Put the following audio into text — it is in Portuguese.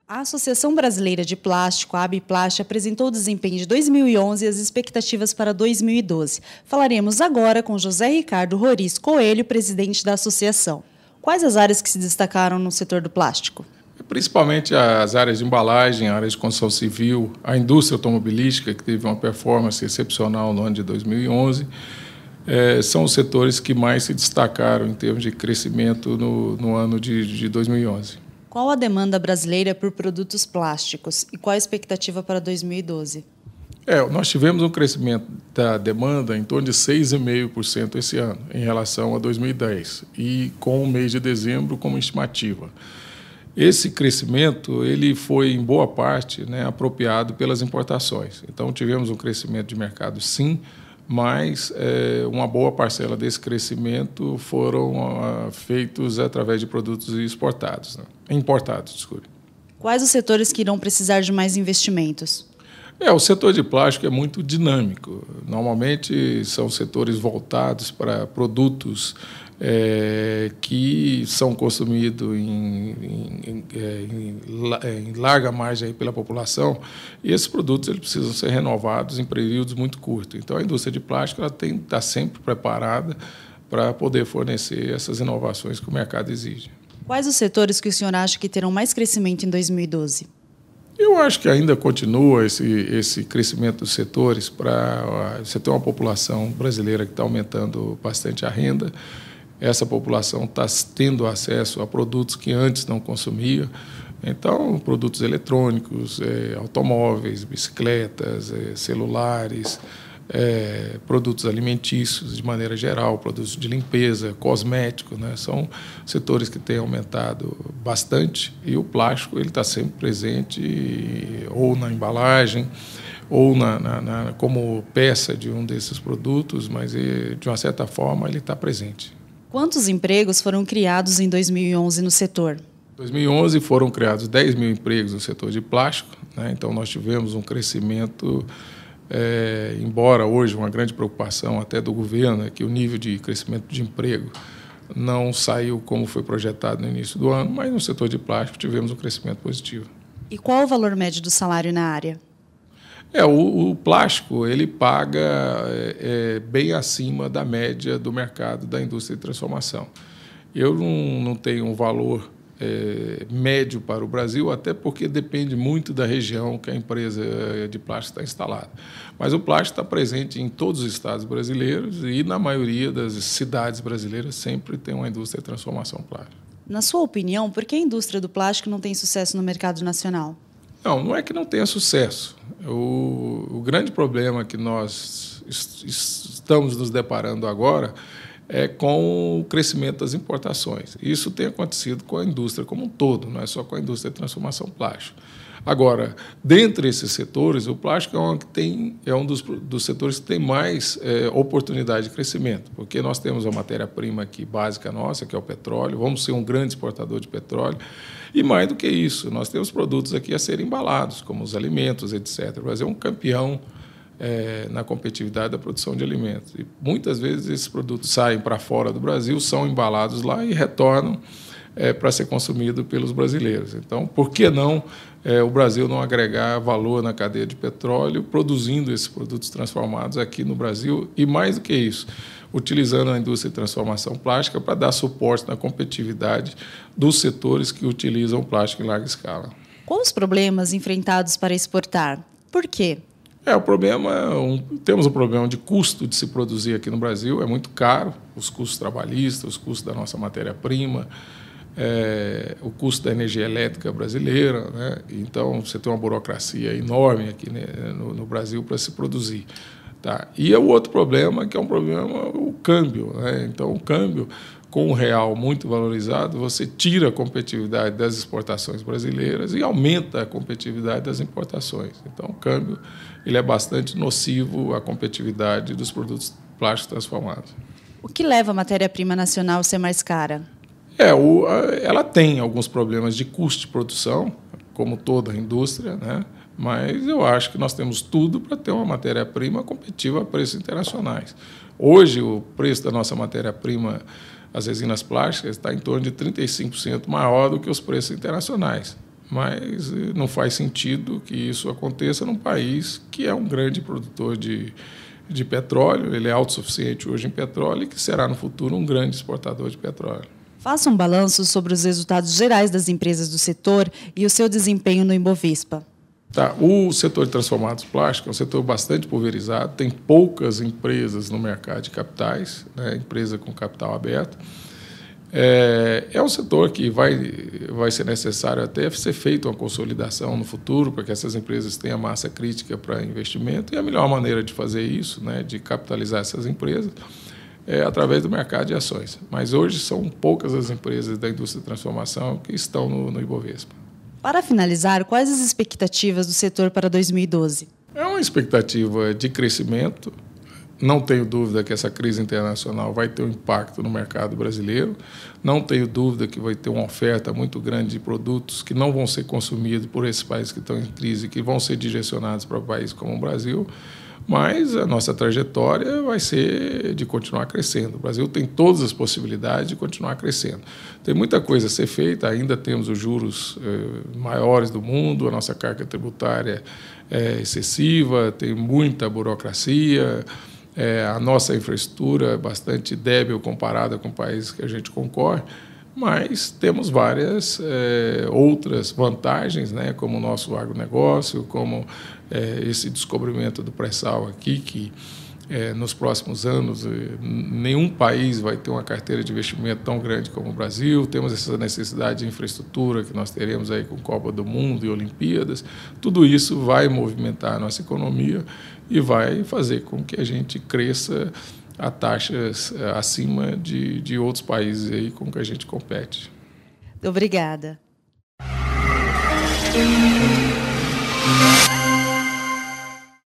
A Associação Brasileira de Plástico, a ABPLAST, apresentou o desempenho de 2011 e as expectativas para 2012. Falaremos agora com José Ricardo Roriz Coelho, presidente da associação. Quais as áreas que se destacaram no setor do plástico? Principalmente as áreas de embalagem, a área de construção civil, a indústria automobilística, que teve uma performance excepcional no ano de 2011, são os setores que mais se destacaram em termos de crescimento no ano de 2011. Qual a demanda brasileira por produtos plásticos e qual a expectativa para 2012? Nós tivemos um crescimento da demanda em torno de 6,5% esse ano, em relação a 2010, e com o mês de dezembro como estimativa. Esse crescimento ele foi, em boa parte, apropriado pelas importações. Então, tivemos um crescimento de mercado, sim, mas uma boa parcela desse crescimento foram feitos através de produtos exportados, importados, desculpe. Quais os setores que irão precisar de mais investimentos? O setor de plástico é muito dinâmico. Normalmente são setores voltados para produtos que são consumidos em larga margem pela população, e esses produtos eles precisam ser renovados em períodos muito curtos. Então, a indústria de plástico está sempre preparada para poder fornecer essas inovações que o mercado exige. Quais os setores que o senhor acha que terão mais crescimento em 2012? Eu acho que ainda continua esse crescimento dos setores para você ter uma população brasileira que está aumentando bastante a renda. Essa população está tendo acesso a produtos que antes não consumia. Então, produtos eletrônicos, automóveis, bicicletas, celulares, produtos alimentícios de maneira geral, produtos de limpeza, cosméticos, são setores que têm aumentado bastante, e o plástico ele está sempre presente ou na embalagem ou como peça de um desses produtos, mas de uma certa forma ele está presente. Quantos empregos foram criados em 2011 no setor? Em 2011 foram criados 10 mil empregos no setor de plástico, Então nós tivemos um crescimento, embora hoje uma grande preocupação até do governo é que o nível de crescimento de emprego não saiu como foi projetado no início do ano, mas no setor de plástico tivemos um crescimento positivo. E qual o valor médio do salário na área? O plástico ele paga bem acima da média do mercado da indústria de transformação. Eu não tenho um valor médio para o Brasil, até porque depende muito da região que a empresa de plástico está instalada. Mas o plástico está presente em todos os estados brasileiros e na maioria das cidades brasileiras sempre tem uma indústria de transformação plástica. Na sua opinião, por que a indústria do plástico não tem sucesso no mercado nacional? Não é que não tenha sucesso. O grande problema que nós estamos nos deparando agora é com o crescimento das importações. Isso tem acontecido com a indústria como um todo, não é só com a indústria de transformação plástica. Agora, dentre esses setores, o plástico é um dos setores que tem mais oportunidade de crescimento, porque nós temos a matéria-prima aqui básica nossa, que é o petróleo, vamos ser um grande exportador de petróleo, e mais do que isso, nós temos produtos aqui a serem embalados, como os alimentos, etc. O Brasil é um campeão na competitividade da produção de alimentos. E muitas vezes esses produtos saem para fora do Brasil, são embalados lá e retornam para ser consumido pelos brasileiros. Então, por que não o Brasil não agregar valor na cadeia de petróleo, produzindo esses produtos transformados aqui no Brasil e, mais do que isso, utilizando a indústria de transformação plástica para dar suporte na competitividade dos setores que utilizam plástico em larga escala. Quais os problemas enfrentados para exportar? Por quê? Temos um problema de custo de se produzir aqui no Brasil, é muito caro, os custos trabalhistas, os custos da nossa matéria-prima, o custo da energia elétrica brasileira, Então, você tem uma burocracia enorme aqui no Brasil para se produzir. Tá? E o outro problema, que é um problema, o câmbio. Então, o câmbio, com o real muito valorizado, você tira a competitividade das exportações brasileiras e aumenta a competitividade das importações. Então, o câmbio ele é bastante nocivo à competitividade dos produtos plásticos transformados. O que leva a matéria-prima nacional a ser mais cara? Ela tem alguns problemas de custo de produção, como toda a indústria, mas eu acho que nós temos tudo para ter uma matéria-prima competitiva a preços internacionais. Hoje, o preço da nossa matéria-prima as resinas plásticas está em torno de 35% maior do que os preços internacionais. Mas não faz sentido que isso aconteça num país que é um grande produtor de petróleo, ele é autossuficiente hoje em petróleo e que será no futuro um grande exportador de petróleo. Faça um balanço sobre os resultados gerais das empresas do setor e o seu desempenho no Ibovespa. O setor de transformados plásticos é um setor bastante pulverizado, tem poucas empresas no mercado de capitais, né, empresa com capital aberto. É um setor que vai ser necessário até ser feita uma consolidação no futuro para que essas empresas tenham massa crítica para investimento, e a melhor maneira de fazer isso, né, de capitalizar essas empresas, é através do mercado de ações. Mas hoje são poucas as empresas da indústria de transformação que estão no Ibovespa. Para finalizar, quais as expectativas do setor para 2012? É uma expectativa de crescimento. Não tenho dúvida que essa crise internacional vai ter um impacto no mercado brasileiro. Não tenho dúvida que vai ter uma oferta muito grande de produtos que não vão ser consumidos por esses países que estão em crise, que vão ser direcionados para países como o Brasil. Mas a nossa trajetória vai ser de continuar crescendo. O Brasil tem todas as possibilidades de continuar crescendo. Tem muita coisa a ser feita, ainda temos os juros maiores do mundo, a nossa carga tributária é excessiva, tem muita burocracia, a nossa infraestrutura é bastante débil comparada com países que a gente concorre, mas temos várias outras vantagens, né, como o nosso agronegócio, como esse descobrimento do pré-sal aqui, que nos próximos anos nenhum país vai ter uma carteira de investimento tão grande como o Brasil. Temos essa necessidade de infraestrutura que nós teremos aí com Copa do Mundo e Olimpíadas. Tudo isso vai movimentar a nossa economia e vai fazer com que a gente cresça a taxas acima de outros países aí com que a gente compete. Obrigada.